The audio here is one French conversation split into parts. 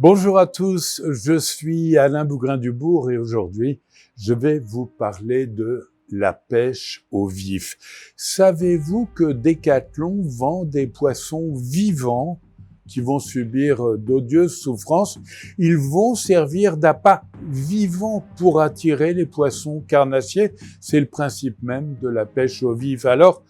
Bonjour à tous, je suis Alain Bougrain-Dubourg et aujourd'hui, je vais vous parler de la pêche au vif. Savez-vous que Decathlon vend des poissons vivants qui vont subir d'odieuses souffrances? Ils vont servir d'appât vivant pour attirer les poissons carnassiers. C'est le principe même de la pêche au vif. Alors,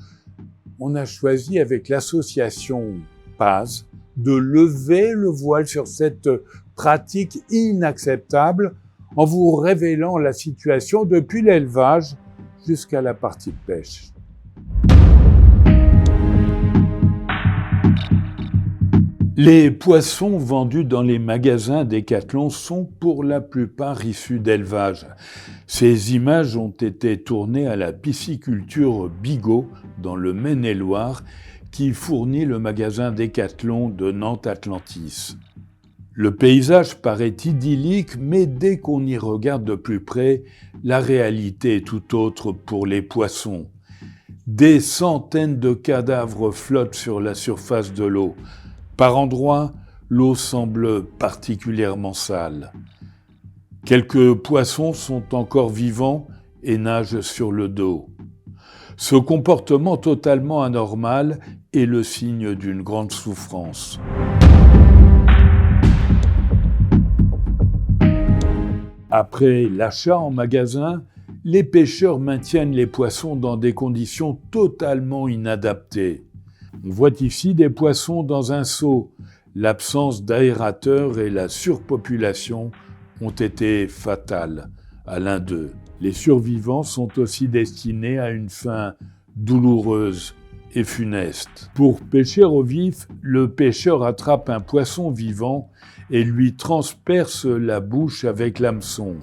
on a choisi avec l'association PAZ de lever le voile sur cette pratique inacceptable en vous révélant la situation depuis l'élevage jusqu'à la partie de pêche. Les poissons vendus dans les magasins Decathlon sont pour la plupart issus d'élevage. Ces images ont été tournées à la pisciculture Bigot dans le Maine-et-Loire qui fournit le magasin Decathlon de Nantes-Atlantis. Le paysage paraît idyllique, mais dès qu'on y regarde de plus près, la réalité est tout autre pour les poissons. Des centaines de cadavres flottent sur la surface de l'eau. Par endroits, l'eau semble particulièrement sale. Quelques poissons sont encore vivants et nagent sur le dos. Ce comportement totalement anormal est le signe d'une grande souffrance. Après l'achat en magasin, les pêcheurs maintiennent les poissons dans des conditions totalement inadaptées. On voit ici des poissons dans un seau. L'absence d'aérateur et la surpopulation ont été fatales à l'un d'eux. Les survivants sont aussi destinés à une fin douloureuse et funeste. Pour pêcher au vif, le pêcheur attrape un poisson vivant et lui transperce la bouche avec l'hameçon.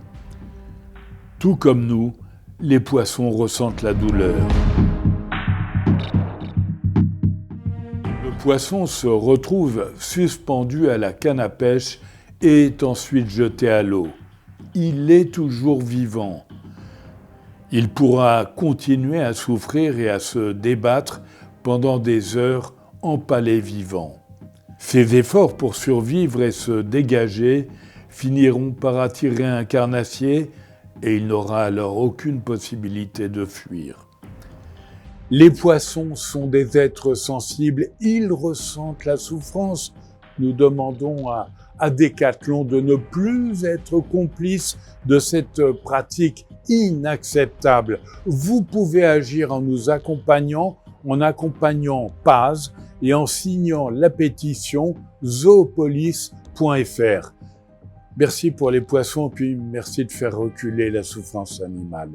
Tout comme nous, les poissons ressentent la douleur. Le poisson se retrouve suspendu à la canne à pêche et est ensuite jeté à l'eau. Il est toujours vivant. Il pourra continuer à souffrir et à se débattre pendant des heures empalé vivant. Ses efforts pour survivre et se dégager finiront par attirer un carnassier et il n'aura alors aucune possibilité de fuir. Les poissons sont des êtres sensibles, ils ressentent la souffrance. Nous demandons à Decathlon de ne plus être complice de cette pratique inacceptable. Vous pouvez agir en nous accompagnant, en accompagnant PAZ et en signant la pétition zoopolis.fr. Merci pour les poissons, puis merci de faire reculer la souffrance animale.